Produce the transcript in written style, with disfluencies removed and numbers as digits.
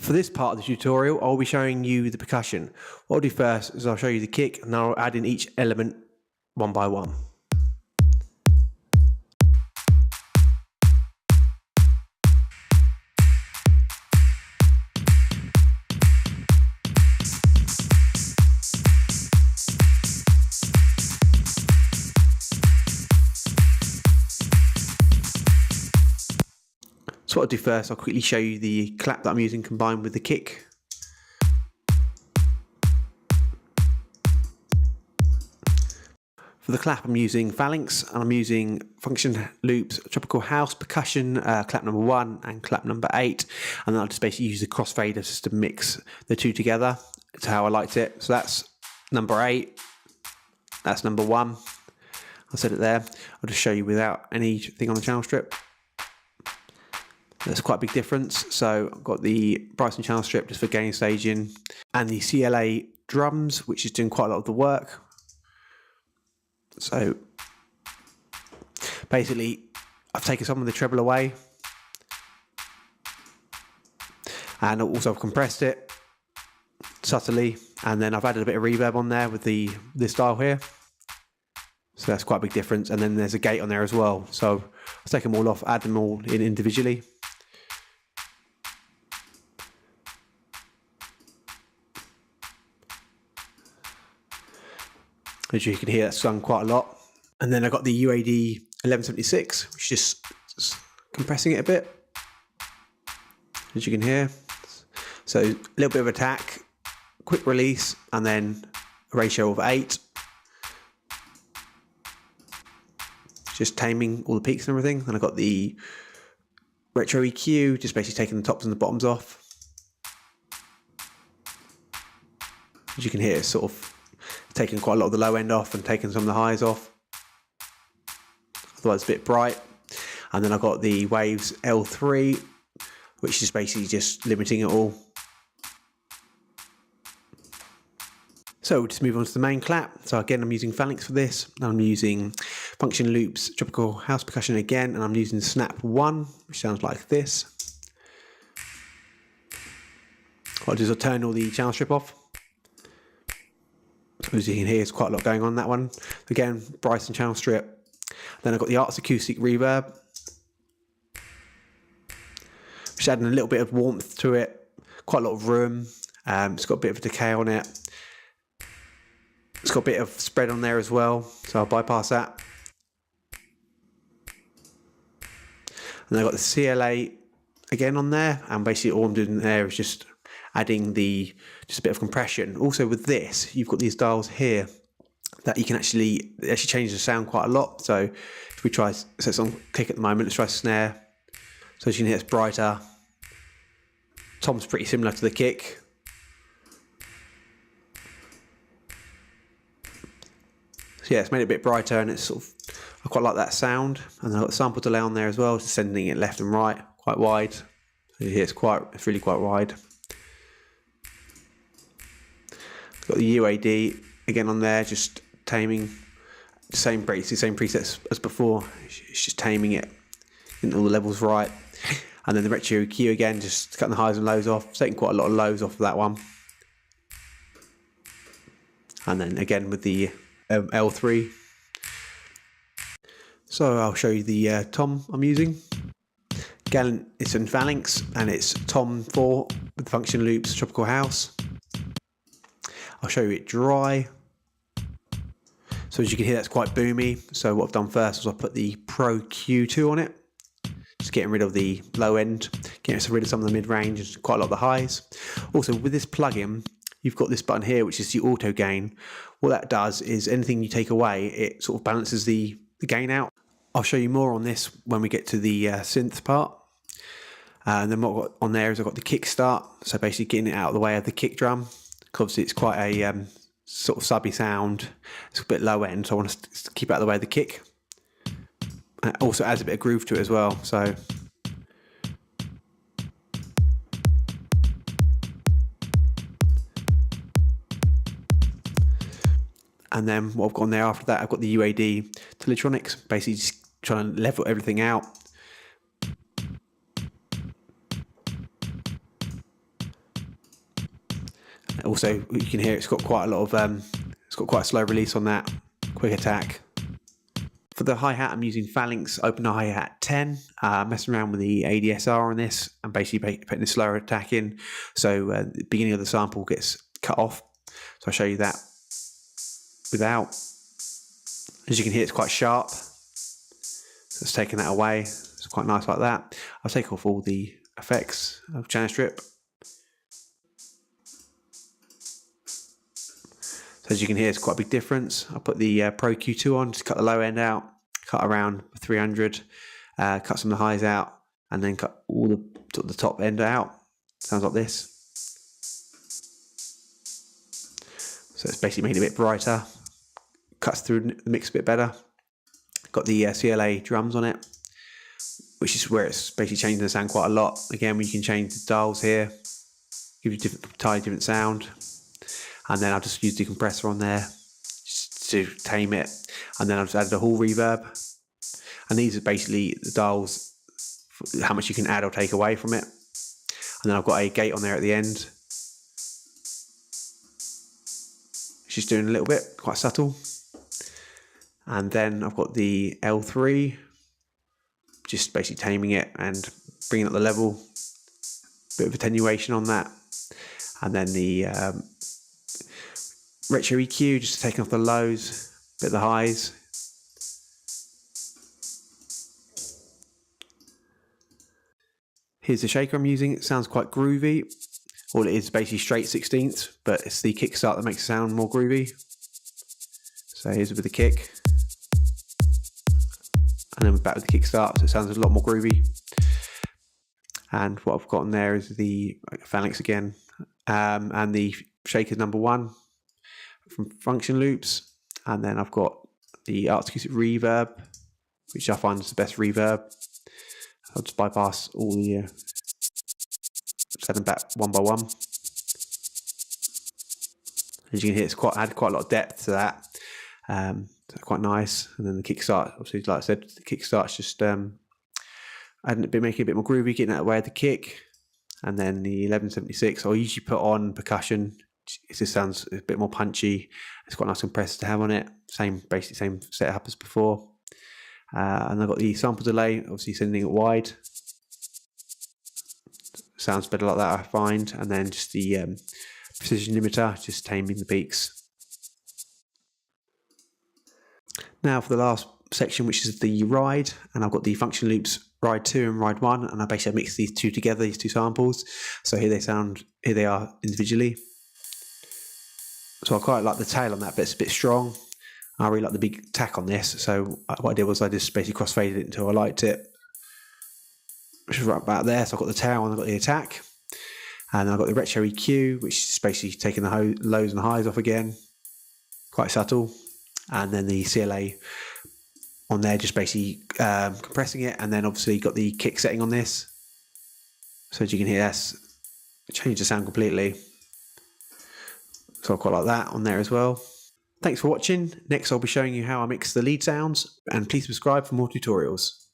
For this part of the tutorial, I'll be showing you the percussion. What I'll do first is I'll show you the kick, and then I'll add in each element one by one. So what I'll do first, I'll quickly show you the clap that I'm using combined with the kick. For the clap, I'm using Phalanx, and I'm using Function Loops, Tropical House, Percussion, clap number 1 and clap number 8. And then I'll just basically use the crossfader just to mix the two together. It's how I liked it. So that's number 8, that's number 1. I'll set it there. I'll just show you without anything on the channel strip. There's quite a big difference. So I've got the Bryson channel strip just for gain staging, and the CLA drums, which is doing quite a lot of the work. So basically, I've taken some of the treble away, and also I've compressed it subtly, and then I've added a bit of reverb on there with this dial here. So that's quite a big difference. And then there's a gate on there as well. So I'll take them all off, add them all in individually. As you can hear, that's sung quite a lot. And then I got the UAD 1176, which is just compressing it a bit, as you can hear. So a little bit of attack, quick release, and then a ratio of 8. Just taming all the peaks and everything. Then I got the retro EQ, just basically taking the tops and the bottoms off. As you can hear, it's sort of taking quite a lot of the low end off and taking some of the highs off. Otherwise it's a bit bright. And then I've got the Waves L3, which is basically just limiting it all. So we'll just move on to the main clap. So again, I'm using Phalanx for this. I'm using Function Loops, Tropical House Percussion again, and I'm using Snap 1, which sounds like this. What I'll do is I'll turn all the channel strip off. As you can hear, there's quite a lot going on in that one. Again, Bryson channel strip. Then I've got the Arts Acoustic Reverb, which is adding a little bit of warmth to it. Quite a lot of room. It's got a bit of a decay on it. It's got a bit of spread on there as well, so I'll bypass that. And then I've got the CLA again on there, and basically all I'm doing there is just adding just a bit of compression. Also with this, you've got these dials here that you can actually change the sound quite a lot. So if we try, so it's on kick at the moment, let's try snare. So as you can hear, it's brighter. Tom's pretty similar to the kick. So yeah, it's made it a bit brighter, and it's sort of, I quite like that sound. And then I've got the sample delay on there as well, just sending it left and right, quite wide. So you hear it's really quite wide. Got the UAD again on there, just taming the same presets as before. It's just taming it, getting all the levels right. And then the retro EQ again, just cutting the highs and lows off, taking quite a lot of lows off of that one. And then again with the L3. So I'll show you the tom I'm using. Again, it's in Phalanx, and it's Tom 4 with Function Loops, Tropical House. I'll show you it dry. So as you can hear, that's quite boomy. So what I've done first was I put the Pro Q2 on it, just getting rid of the low end, getting rid of some of the mid-range and quite a lot of the highs. Also with this plugin, you've got this button here, which is the auto gain. What that does is anything you take away, it sort of balances the gain out. I'll show you more on this when we get to the synth part. And then what I've got on there is I've got the kick start. So basically getting it out of the way of the kick drum. Obviously it's quite a sort of subby sound. It's a bit low end, so I want to keep it out of the way of the kick. And it also adds a bit of groove to it as well. So and then what I've got on there after that, I've got the UAD Teletronics, basically just trying to level everything out. Also, you can hear it's got quite a lot of it's got quite a slow release on that, quick attack. For the hi-hat, I'm using Phalanx Open Hi-Hat 10, messing around with the ADSR on this and basically putting the slower attack in, so the beginning of the sample gets cut off. So I'll show you that without. As you can hear, it's quite sharp, so it's taking that away. It's quite nice like that. I'll take off all the effects of channel strip. So as you can hear, it's quite a big difference. I'll put the Pro Q2 on, just cut the low end out, cut around 300, cut some of the highs out, and then cut all the top end out. Sounds like this. So it's basically made it a bit brighter, cuts through the mix a bit better. Got the CLA drums on it, which is where it's basically changing the sound quite a lot. Again, we can change the dials here, give you entirely different sound. And then I'll just use the compressor on there just to tame it. And then I've just added a hall reverb. And these are basically the dials, how much you can add or take away from it. And then I've got a gate on there at the end. She's doing a little bit, quite subtle. And then I've got the L3, just basically taming it and bringing up the level. Bit of attenuation on that. And then the Retro EQ, just taking off the lows, bit of the highs. Here's the shaker I'm using. It sounds quite groovy. All it is basically straight 16ths, but it's the kickstart that makes it sound more groovy. So here's with the kick. And then we're back with the kickstart, so it sounds a lot more groovy. And what I've got on there is the Phalanx again, and the shaker number 1. From Function Loops, and then I've got the Arts Acoustic Reverb, which I find is the best reverb. I'll just bypass all the set them back one by one. As you can hear, it's had quite a lot of depth to that. So quite nice. And then the kickstart, obviously, like I said, the kickstart's just making it a bit more groovy, getting out of the way of the kick. And then the 1176, I'll usually put on percussion. It just sounds a bit more punchy. It's quite a nice compressor to have on it. Basically same setup as before. And I've got the sample delay, obviously sending it wide. Sounds better like that, I find. And then just the precision limiter, just taming the peaks. Now for the last section, which is the ride, and I've got the Function Loops Ride 2 and Ride 1, and I basically mix these two together, these two samples. So here they are individually. So I quite like the tail on that, but it's a bit strong. I really like the big tack on this. So what I did was I just basically crossfaded it until I liked it. Which is right about there. So I've got the tail and I've got the attack. And then I've got the Retro EQ, which is basically taking the lows and highs off again. Quite subtle. And then the CLA on there, just basically compressing it. And then obviously got the kick setting on this. So as you can hear, that's changed the sound completely. So I quite like that on there as well. Thanks for watching. Next I'll be showing you how I mix the lead sounds, and please subscribe for more tutorials.